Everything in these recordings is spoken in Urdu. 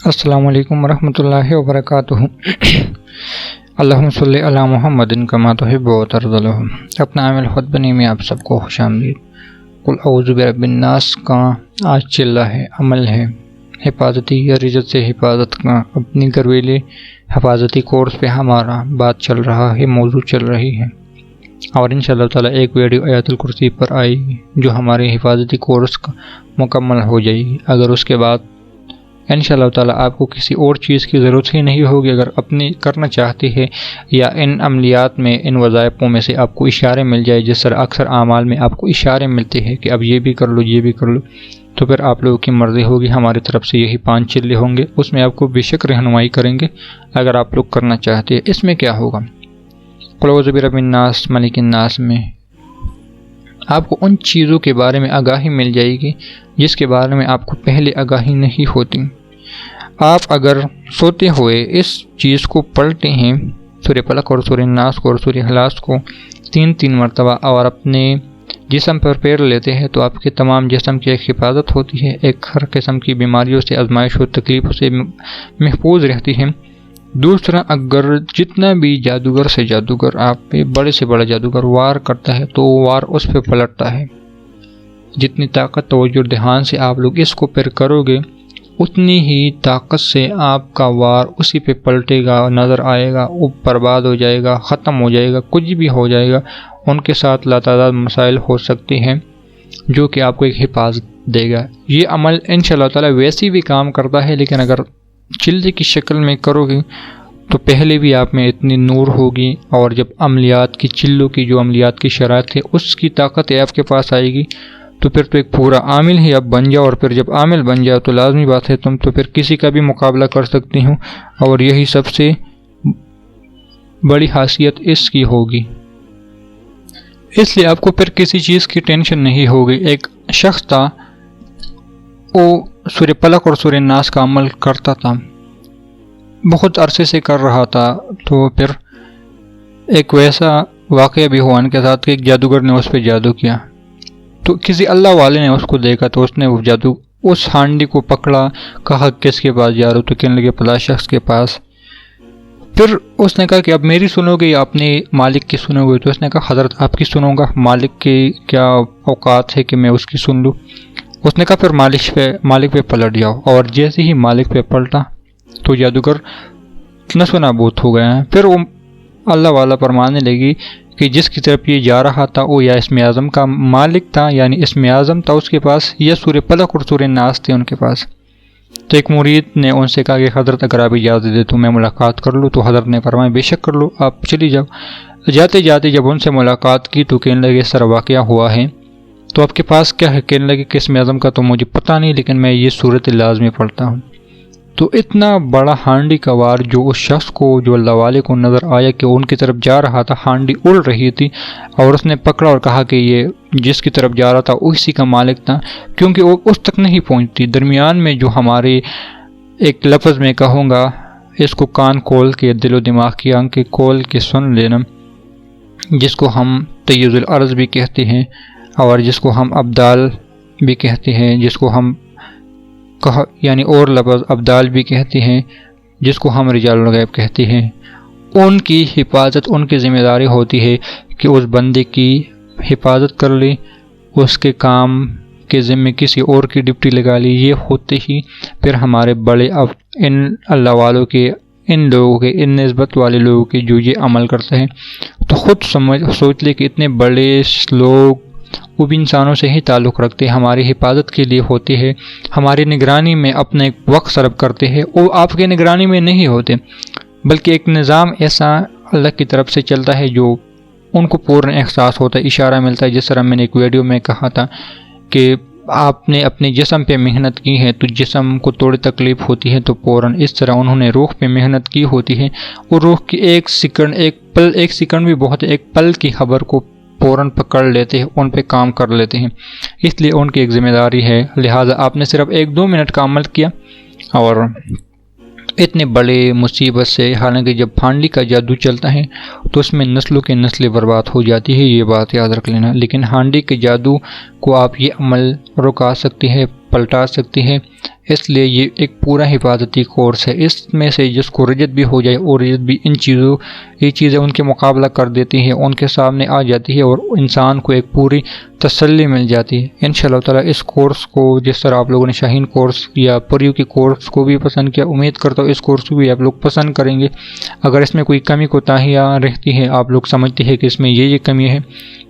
السلام علیکم ورحمۃ اللہ وبرکاتہ۔ اللہم صلی علی محمد کما تحب و ترضی۔ اپنا عامل خود بنی میں آپ سب کو خوش آمدید۔ قل اعوذ برب الناس کا آج چل رہا ہے، عمل ہے حفاظتی یا رزت سے حفاظت کا۔ اپنی گھریلو حفاظتی کورس پہ ہمارا بات چل رہا ہے، موضوع چل رہی ہے، اور انشاءاللہ تعالی ایک ویڈیو آیت الکرسی پر آئے گی جو ہمارے حفاظتی کورس کا مکمل ہو جائے گی۔ اگر اس کے بعد انشاءاللہ تعالی آپ کو کسی اور چیز کی ضرورت ہی نہیں ہوگی، اگر اپنی کرنا چاہتے ہیں یا ان عملیات میں، ان وظائفوں میں سے آپ کو اشارے مل جائے، جس طرح اکثر اعمال میں آپ کو اشارے ملتے ہیں کہ اب یہ بھی کر لو، یہ بھی کر لو، تو پھر آپ لوگوں کی مرضی ہوگی۔ ہماری طرف سے یہی 5 چلے ہوں گے، اس میں آپ کو بے شک رہنمائی کریں گے اگر آپ لوگ کرنا چاہتے ہیں۔ اس میں کیا ہوگا؟ قل اعوذ برب الناس ملک الناس میں آپ کو ان چیزوں کے بارے میں آگاہی مل جائے گی جس کے بارے میں آپ کو پہلے آگاہی نہیں ہوتی۔ آپ اگر سوتے ہوئے اس چیز کو پڑھتے ہیں، سورہ فلق اور سورہ ناس کو اور سورہ اخلاص کو 3 مرتبہ، اور اپنے جسم پر پیر لیتے ہیں، تو آپ کے تمام جسم کی ایک حفاظت ہوتی ہے، ایک ہر قسم کی بیماریوں سے، آزمائش اور تکلیفوں سے محفوظ رہتی ہے۔ دوسرا، اگر جتنا بھی جادوگر سے جادوگر آپ پہ، بڑے سے بڑا جادوگر وار کرتا ہے تو وار اس پہ پلٹتا ہے۔ جتنی طاقت، توجہ، دھیان سے آپ لوگ اس کو پھر کرو گے، اتنی ہی طاقت سے آپ کا وار اسی پہ پلٹے گا، نظر آئے گا، وہ برباد ہو جائے گا، ختم ہو جائے گا، کچھ بھی ہو جائے گا۔ ان کے ساتھ لاتعداد مسائل ہو سکتے ہیں جو کہ آپ کو ایک حفاظت دے گا۔ یہ عمل انشاءاللہ تعالی ویسے بھی کام کرتا ہے، لیکن اگر چلے کی شکل میں کرو گے تو پہلے بھی آپ میں اتنی نور ہوگی، اور جب عملیات کی، چلوں کی جو عملیات کی شرائط ہے اس کی طاقت آپ کے پاس آئے گی، تو پھر تو ایک پورا عامل ہی اب بن جاؤ، اور پھر جب عامل بن جاؤ تو لازمی بات ہے تم تو پھر کسی کا بھی مقابلہ کر سکتی ہوں، اور یہی سب سے بڑی خاصیت اس کی ہوگی۔ اس لیے آپ کو پھر کسی چیز کی ٹینشن نہیں ہوگی۔ ایک شخص تھا، وہ سورہ فلق اور سورہ ناس کا عمل کرتا تھا، بہت عرصے سے کر رہا تھا، تو پھر ایک ویسا واقعہ بھی ہوا ان کے ساتھ کہ ایک جادوگر نے اس پہ جادو کیا، تو کسی اللہ والے نے اس کو دیکھا، تو اس نے وہ جادو، اس ہانڈی کو پکڑا، کہا کس کے پاس جا رہا ہو؟ تو کہنے لگے فلاں شخص کے پاس۔ پھر اس نے کہا کہ اب میری سنو گے یا اپنے مالک کی سنو گے؟ تو اس نے کہا حضرت آپ کی سنوں گا، مالک کی کیا اوقات ہے کہ میں اس کی سن لوں؟ اس نے کہا پھر مالک پہ پلٹ جاؤ، اور جیسے ہی مالک پہ پلٹا تو جادوگر نشو نابود ہو گیا ہے۔ پھر وہ اللہ والا فرمانے لگی کہ جس کی طرف یہ جا رہا تھا وہ یا اسم اعظم کا مالک تھا، یعنی اسم اعظم تھا اس کے پاس، یا سورہ فلق اور سورہ ناس تھے ان کے پاس۔ تو ایک مرید نے ان سے کہا کہ حضرت اگر آپ اجازت دے تو میں ملاقات کر لوں؟ تو حضرت نے فرمایا بے شک کر لو، آپ چلی جاؤ۔ جاتے جاتے جب ان سے ملاقات کی تو کہنے لگے سر واقعہ ہوا ہے، تو آپ کے پاس کیا ہے؟ کہنے لگے کہ اسم اعظم کا تو مجھے پتہ نہیں، لیکن میں یہ صورت لازمی پڑھتا ہوں۔ تو اتنا بڑا ہانڈی کا وار جو اس شخص کو، جو اللہ والے کو نظر آیا کہ ان کی طرف جا رہا تھا، ہانڈی اڑ رہی تھی، اور اس نے پکڑا اور کہا کہ یہ جس کی طرف جا رہا تھا اسی کا مالک تھا، کیونکہ وہ اس تک نہیں پہنچتی۔ درمیان میں جو ہمارے ایک لفظ میں کہوں گا، اس کو کان کھول کے، دل و دماغ کی آنکھیں کھول کے سن لینا، جس کو ہم تیز العرض بھی کہتے ہیں، اور جس کو ہم ابدال بھی کہتے ہیں، جس کو ہم یعنی اور لفظ ابدال بھی کہتے ہیں، جس کو ہم رجال الغیب کہتے ہیں۔ ان کی حفاظت، ان کی ذمہ داری ہوتی ہے کہ اس بندے کی حفاظت کر لے، اس کے کام کے ذمہ کسی اور کی ڈپٹی لگا لی۔ یہ ہوتے ہی پھر ہمارے بڑے ان اللہ والوں کے، ان لوگوں کے، ان نسبت والے لوگوں کے جو یہ عمل کرتے ہیں، تو خود سوچ لے کہ اتنے بڑے لوگ وہ بھی انسانوں سے ہی تعلق رکھتے ہیں، ہماری حفاظت کے لیے ہوتے ہیں، ہماری نگرانی میں اپنے وقت صرف کرتے ہیں، وہ آپ کے نگرانی میں نہیں ہوتے، بلکہ ایک نظام ایسا اللہ کی طرف سے چلتا ہے جو ان کو پورا احساس ہوتا ہے، اشارہ ملتا ہے۔ جس طرح میں نے ایک ویڈیو میں کہا تھا کہ آپ نے اپنے جسم پہ محنت کی ہے تو جسم کو تھوڑی تکلیف ہوتی ہے، تو فوراً اس طرح انہوں نے روح پہ محنت کی ہوتی ہے، اور روح کی ایک سیکنڈ بھی بہت، ایک پل کی خبر کو فوراً پکڑ لیتے ہیں، ان پہ کام کر لیتے ہیں، اس لیے ان کی ایک ذمہ داری ہے۔ لہٰذا آپ نے صرف 1-2 منٹ کا عمل کیا، اور اتنے بڑے مصیبت سے، حالانکہ جب ہانڈی کا جادو چلتا ہے تو اس میں نسلوں کے نسلیں برباد ہو جاتی ہے، یہ بات یاد رکھ لینا، لیکن ہانڈی کے جادو کو آپ یہ عمل رکا سکتے ہیں، پلٹا سکتی ہے، اس لیے یہ ایک پورا حفاظتی کورس ہے۔ اس میں سے جس کو رجت بھی ہو جائے اور رجت بھی یہ چیزیں ان کے مقابلہ کر دیتی ہیں، ان کے سامنے آ جاتی ہے اور انسان کو ایک پوری تسلی مل جاتی ہے۔ انشاءاللہ تعالیٰ اس کورس کو، جس طرح آپ لوگوں نے شاہین کورس یا پریو کے کورس کو بھی پسند کیا، امید کرتا ہوں اس کورس کو بھی آپ لوگ پسند کریں گے۔ اگر اس میں کوئی کمی کوتاہیاں رہتی ہے، آپ لوگ سمجھتے ہیں کہ اس میں یہ کمی ہے،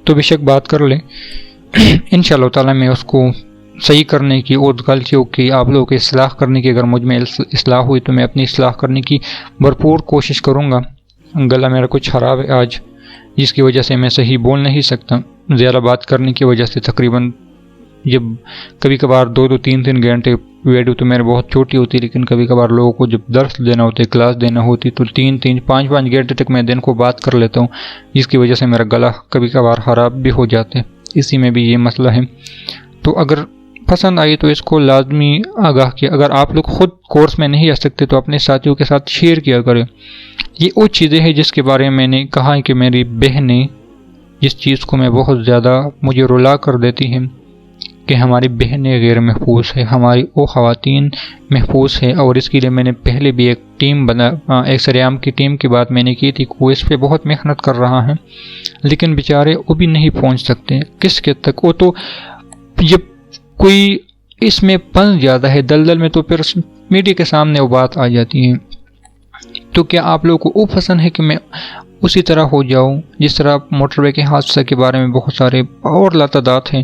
تو بے شک بات کر لیں، انشاءاللہ تعالیٰ میں اس کو صحیح کرنے کی اور غلطیوں کی آپ لوگوں کی اصلاح کرنے کی، اگر مجھ میں اصلاح ہوئی تو میں اپنی اصلاح کرنے کی بھرپور کوشش کروں گا۔ گلا میرا کچھ خراب ہے آج، جس کی وجہ سے میں صحیح بول نہیں سکتا، زیادہ بات کرنے کی وجہ سے۔ تقریباً جب کبھی کبھار 2-3 گھنٹے ویڈیو تو میرے بہت چھوٹی ہوتی، لیکن کبھی کبھار لوگوں کو جب درس دینا ہوتا ہے، کلاس دینا ہوتی، تو 3-5 گھنٹے تک میں دن کو بات کر لیتا ہوں، جس کی وجہ سے میرا گلا کبھی کبھار خراب بھی ہو جاتا ہے۔ اسی میں بھی یہ مسئلہ ہے۔ تو اگر پسند آئی تو اس کو لازمی آگاہ کیا۔ اگر آپ لوگ خود کورس میں نہیں آ سکتے تو اپنے ساتھیوں کے ساتھ شیئر کیا کریں۔ یہ وہ چیزیں ہیں جس کے بارے میں نے کہا کہ میری بہنیں، جس چیز کو میں بہت زیادہ مجھے رلا کر دیتی ہیں کہ ہماری بہنیں غیر محفوظ ہیں، ہماری وہ خواتین محفوظ ہیں، اور اس کے لیے میں نے پہلے بھی ایک ٹیم ایک سریام کی ٹیم کی بات میں نے کی تھی، وہ اس پہ بہت محنت کر رہا ہے، لیکن بیچارے وہ بھی نہیں پہنچ سکتے کس کے تک۔ وہ تو جب کوئی اس میں پنس زیادہ ہے دلدل میں، تو پھر میڈیا کے سامنے وہ بات آ جاتی ہے۔ تو کیا آپ لوگوں کو وہ پسند ہے کہ میں اسی طرح ہو جاؤں جس طرح موٹر وے کے حادثہ کے بارے میں بہت سارے اور لاتعداد ہیں؟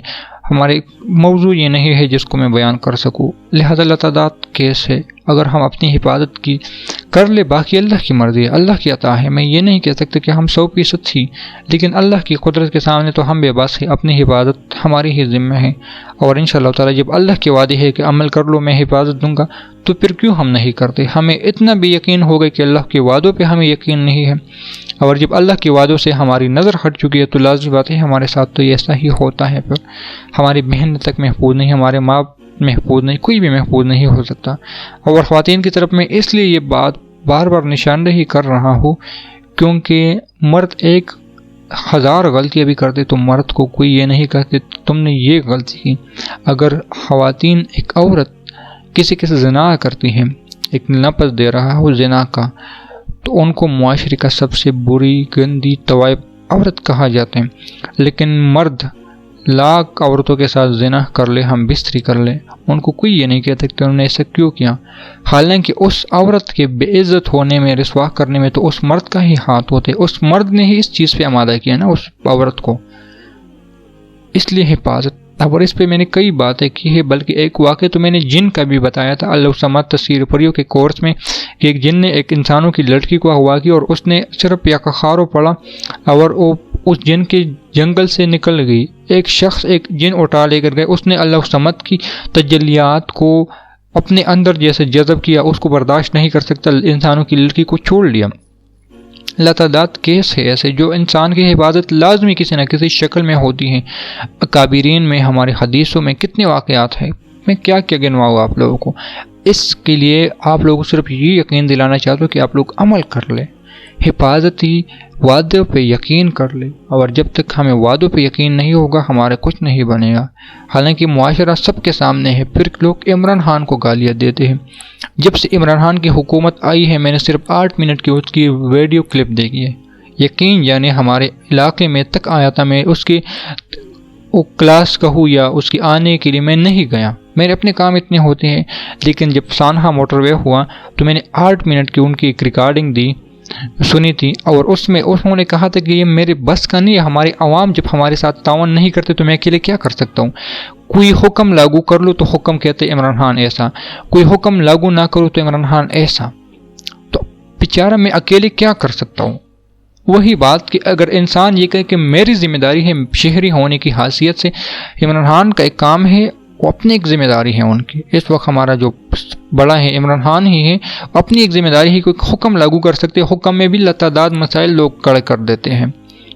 ہمارے موضوع یہ نہیں ہے جس کو میں بیان کر سکوں، لہذا لاتعداد کیس ہے۔ اگر ہم اپنی حفاظت کی کر لے، باقی اللہ کی مرضی ہے، اللہ کی عطا ہے۔ میں یہ نہیں کہہ سکتا کہ ہم 100% تھی، لیکن اللہ کی قدرت کے سامنے تو ہم بے بس ہیں، اپنی حفاظت ہماری ہی ذمہ ہے۔ اور انشاءاللہ تعالیٰ جب اللہ کے وعدے ہے کہ عمل کر لو میں حفاظت دوں گا، تو پھر کیوں ہم نہیں کرتے؟ ہمیں اتنا بھی یقین ہو گیا کہ اللہ کے وعدوں پہ ہمیں یقین نہیں ہے، اور جب اللہ کے وعدوں سے ہماری نظر ہٹ چکی ہے تو لازمی بات ہے ہمارے ساتھ تو ایسا ہی ہوتا ہے۔ پھر ہماری بہن تک محفوظ نہیں، ہمارے ماں محفوظ نہیں، کوئی بھی محفوظ نہیں ہو سکتا۔ اور خواتین کی طرف میں اس لیے یہ بات بار بار نشاندہی کر رہا ہوں کیونکہ مرد 1000 غلطیاں بھی کرتے تو مرد کو کوئی یہ نہیں کہتے تم نے یہ غلطی کی۔ اگر خواتین، ایک عورت کسی کے ساتھ زنا کرتی ہے، ایک لفظ دے رہا ہو زنا کا، تو ان کو معاشرے کا سب سے بری گندی طوائف عورت کہا جاتا ہے۔ لیکن مرد لاکھ عورتوں کے ساتھ زنا کر لے، ہم بستری کر لے، ان کو کوئی یہ نہیں کہتا کہ انہوں نے ایسا کیوں کیا، حالانکہ اس عورت کے بے عزت ہونے میں، رسوا کرنے میں تو اس مرد کا ہی ہاتھ ہوتا ہے، اس مرد نے ہی اس چیز پہ آمادہ کیا نا اس عورت کو۔ اس لیے حفاظت، اور اس پہ میں نے کئی باتیں کی ہے، بلکہ ایک واقعہ تو میں نے جن کا بھی بتایا تھا اللہ سمت تصویر پریوں کے کورس میں، کہ ایک جن نے ایک انسانوں کی لڑکی کو اغوا کی اور اس نے صرف یکخارو پڑا اور وہ اس جن کے جنگل سے نکل گئی۔ ایک شخص ایک جن اٹھا لے کر گئے، اس نے اللہ سمت کی تجلیات کو اپنے اندر جیسے جذب کیا، اس کو برداشت نہیں کر سکتا، انسانوں کی لڑکی کو چھوڑ لیا۔ لاتعداد کیس ہے ایسے جو انسان کی حفاظت لازمی کسی نہ کسی شکل میں ہوتی ہیں۔ اکابرین میں، ہمارے حدیثوں میں کتنے واقعات ہیں، میں کیا کیا گنواؤں آپ لوگوں کو۔ اس کے لیے آپ لوگوں کو صرف یہ یقین دلانا چاہتا ہوں کہ آپ لوگ عمل کر لیں، حفاظتی وعدوں پہ یقین کر لیں، اور جب تک ہمیں وعدوں پہ یقین نہیں ہوگا ہمارا کچھ نہیں بنے گا۔ حالانکہ معاشرہ سب کے سامنے ہے، پھر لوگ عمران خان کو گالیاں دیتے ہیں۔ جب سے عمران خان کی حکومت آئی ہے میں نے صرف 8 منٹ کی اس کی ویڈیو کلپ دیکھی ہے، یقین یعنی ہمارے علاقے میں تک آیا تھا، میں اس کی وہ کلاس کہوں یا اس کی آنے کے لیے میں نہیں گیا، میرے اپنے کام اتنے ہوتے ہیں، لیکن جب سانحہ موٹر وے ہوا تو میں نے 8 منٹ کی ان کی ایک ریکارڈنگ دی، سنی تھی، اور اس میں انہوں نے کہا تھا کہ یہ میرے بس کا نہیں ہے، ہمارے عوام جب ہمارے ساتھ تعاون نہیں کرتے تو میں اکیلے کیا کر سکتا ہوں۔ کوئی حکم لاگو کر لو تو حکم کہتے عمران خان ایسا، کوئی حکم لاگو نہ کرو تو عمران خان ایسا، تو بیچارہ میں اکیلے کیا کر سکتا ہوں۔ وہی بات کہ اگر انسان یہ کہے کہ میری ذمہ داری ہے شہری ہونے کی حیثیت سے، عمران خان کا ایک کام ہے، وہ اپنی ایک ذمہ داری ہے ان کی، اس وقت ہمارا جو بڑا ہے عمران خان ہی ہے، اپنی ایک ذمہ داری ہے، کوئی حکم لاگو کر سکتے، حکم میں بھی لاتعداد مسائل لوگ کڑے کر دیتے ہیں،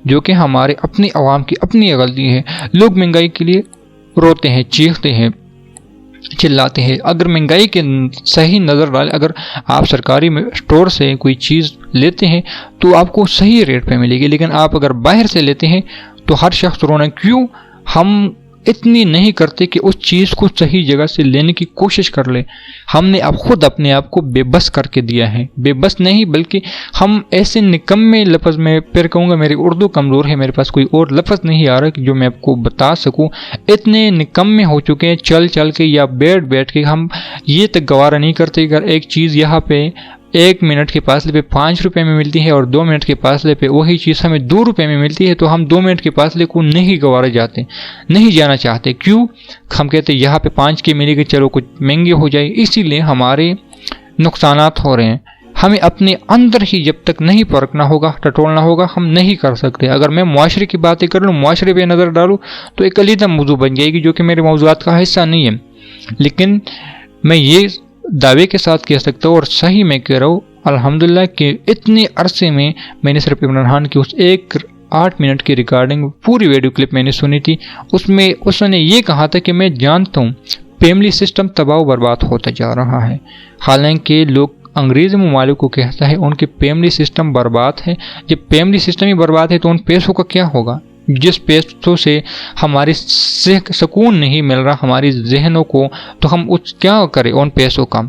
جو کہ ہمارے اپنی عوام کی اپنی غلطی ہے۔ لوگ مہنگائی کے لیے روتے ہیں، چیختے ہیں، چلاتے ہیں۔ اگر مہنگائی کے صحیح نظر ڈالیں، اگر آپ سرکاری اسٹور سے کوئی چیز لیتے ہیں تو آپ کو صحیح ریٹ پہ ملے گی، لیکن آپ اگر باہر سے لیتے ہیں تو ہر شخص رونا کیوں، ہم اتنی نہیں کرتے کہ اس چیز کو صحیح جگہ سے لینے کی کوشش کر لے۔ ہم نے اب خود اپنے آپ کو بے بس کر کے دیا ہے، بے بس نہیں بلکہ ہم ایسے نکمے لفظ، میں پھر کہوں گا میری اردو کمزور ہے، میرے پاس کوئی اور لفظ نہیں آ رہا کہ جو میں آپ کو بتا سکوں، اتنے نکمے ہو چکے ہیں چل چل کے یا بیٹھ کے، ہم یہ تک گوارا نہیں کرتے اگر ایک چیز یہاں پہ 1 منٹ کے فاصلے پہ 5 روپے میں ملتی ہے اور 2 منٹ کے فاصلے پہ وہی چیز ہمیں 2 روپے میں ملتی ہے، تو ہم 2 منٹ کے فاصلے کو نہیں گوارا جاتے، نہیں جانا چاہتے۔ کیوں؟ ہم کہتے یہاں پہ 5 کی ملے گی، چلو کچھ مہنگی ہو جائے، اسی لیے ہمارے نقصانات ہو رہے ہیں۔ ہمیں اپنے اندر ہی جب تک نہیں پرکھنا ہوگا، ٹٹولنا ہوگا، ہم نہیں کر سکتے۔ اگر میں معاشرے کی باتیں کر لوں، معاشرے پہ نظر ڈالوں تو ایک علیحدہ موضوع بن جائے گی جو کہ میرے موضوعات کا حصہ نہیں ہے، لیکن میں یہ دعوے کے ساتھ کہہ سکتا ہوں، اور صحیح میں کہہ رہا ہوں الحمدللہ، کہ اتنے عرصے میں نے صرف عمران خان کی اس 8 منٹ کی ریکارڈنگ، پوری ویڈیو کلپ میں نے سنی تھی، اس نے یہ کہا تھا کہ میں جانتا ہوں فیملی سسٹم تباہ و برباد ہوتا جا رہا ہے۔ حالانکہ لوگ انگریزی ممالک کو کہتا ہے ان کے فیملی سسٹم برباد ہے۔ جب فیملی سسٹم ہی برباد ہے تو ان پیسوں کا کیا ہوگا؟ جس پیسوں سے ہماری سکون نہیں مل رہا ہماری ذہنوں کو، تو ہم کیا کریں ان پیسوں کا؟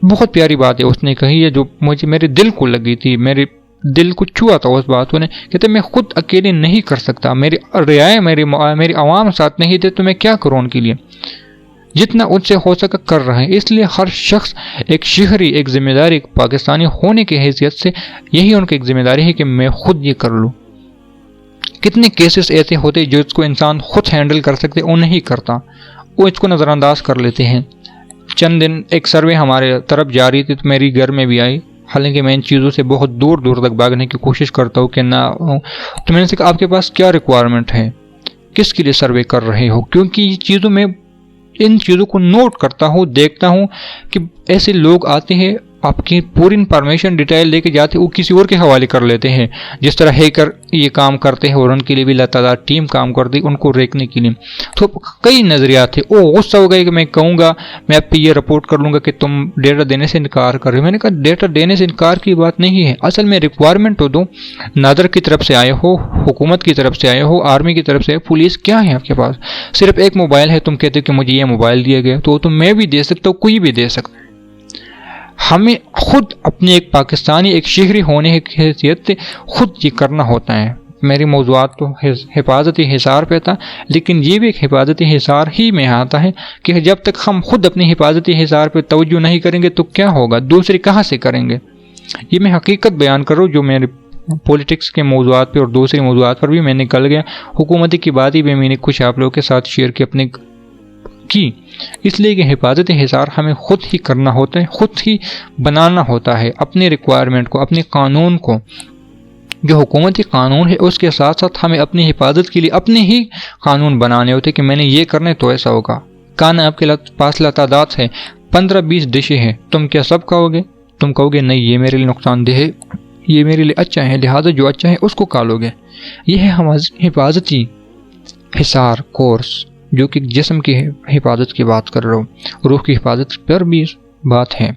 بہت پیاری بات ہے اس نے کہی ہے جو میرے دل کو لگی تھی، میرے دل کو چھوا تھا اس باتوں نے۔ کہتے میں خود اکیلے نہیں کر سکتا، میری رعایا میری عوام ساتھ نہیں دے تو میں کیا کروں ان کے لیے؟ جتنا ان سے ہو سکا کر رہے ہیں۔ اس لیے ہر شخص ایک شہری، ایک ذمہ داری، ایک پاکستانی ہونے کی حیثیت سے یہی ان کی ایک ذمہ داری ہے کہ میں خود یہ کر لوں۔ کتنے کیسز ایسے ہوتے جس کو انسان خود ہینڈل کر سکتے وہ نہیں کرتا، وہ اس کو نظر انداز کر لیتے ہیں۔ چند دن ایک سروے ہمارے طرف جاری تھی تو میری گھر میں بھی آئی، حالانکہ میں ان چیزوں سے بہت دور تک بھاگنے کی کوشش کرتا ہوں کہ نہ ہوں، تو میں نے کہا آپ کے پاس کیا ریکوائرمنٹ ہے، کس کے لیے سروے کر رہے ہو؟ کیونکہ یہ چیزوں میں ان چیزوں کو نوٹ کرتا ہوں، دیکھتا ہوں کہ ایسے لوگ آتے ہیں آپ کی پوری انفارمیشن ڈیٹیل لے کے جاتے ہیں، وہ کسی اور کے حوالے کر لیتے ہیں، جس طرح ہیکر یہ کام کرتے ہیں اور ان کے لیے بھی لاتعداد ٹیم کام کرتی ہے ان کو ریکنے کے لیے۔ تو کئی نظریات تھے، وہ غصہ ہو گئے کہ میں کہوں گا، میں آپ پہ یہ رپورٹ کر لوں گا کہ تم ڈیٹا دینے سے انکار کر رہے ہو۔ میں نے کہا ڈیٹا دینے سے انکار کی بات نہیں ہے، اصل میں ریکوائرمنٹ تو دو، نادر کی طرف سے آئے ہو، حکومت کی طرف سے آئے ہو، آرمی کی طرف سے، پولیس، کیا ہے آپ کے پاس؟ صرف ایک موبائل ہے، تم کہتے ہو کہ مجھے یہ موبائل دیا گیا، تو میں بھی دے سکتا ہوں، کوئی بھی دے سکتا ہے۔ ہمیں خود اپنے ایک پاکستانی، ایک شہری ہونے کی حیثیت سے خود یہ کرنا ہوتا ہے۔ میری موضوعات تو حفاظتی حصار پہ تھا، لیکن یہ بھی ایک حفاظتی حصار ہی میں آتا ہے کہ جب تک ہم خود اپنی حفاظتی حصار پہ توجہ نہیں کریں گے تو کیا ہوگا، دوسرے کہاں سے کریں گے؟ یہ میں حقیقت بیان کر رہا ہوں جو میرے پولیٹکس کے موضوعات پہ اور دوسرے موضوعات پر بھی میں نکل گیا، حکومتی کی باتیں بھی میں نے کچھ آپ لوگوں کے ساتھ شیئر کی، اس لیے کہ حفاظتی حصار ہمیں خود ہی کرنا ہوتا ہے، خود ہی بنانا ہوتا ہے اپنے ریکوائرمنٹ کو، اپنے قانون کو، جو حکومتی قانون ہے اس کے ساتھ ساتھ ہمیں اپنی حفاظت کے لیے اپنے ہی قانون بنانے ہوتے کہ میں نے یہ کرنا ہے تو ایسا ہوگا۔ کھانا آپ کے پاس لاتعداد ہے، 15-20 ڈشیں ہیں، تم کیا سب کھاؤ گے؟ تم کہو گے نہیں یہ میرے لیے نقصان دہ ہے، یہ میرے لیے اچھا ہے، لہٰذا جو اچھا ہے اس کو کھا لو گے۔ یہ ہے ہمارا حفاظتی حصار کورس، جو کہ جسم کی حفاظت کی بات کر رہا ہوں، روح کی حفاظت پر بھی بات ہے۔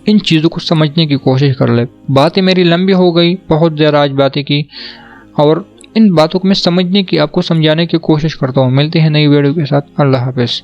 ان چیزوں کو سمجھنے کی کوشش کر لے۔ باتیں میری لمبی ہو گئی، بہت زیادہ آج باتیں کی، اور ان باتوں کو میں سمجھنے کی، آپ کو سمجھانے کی کوشش کرتا ہوں۔ ملتے ہیں نئی ویڈیو کے ساتھ، اللہ حافظ۔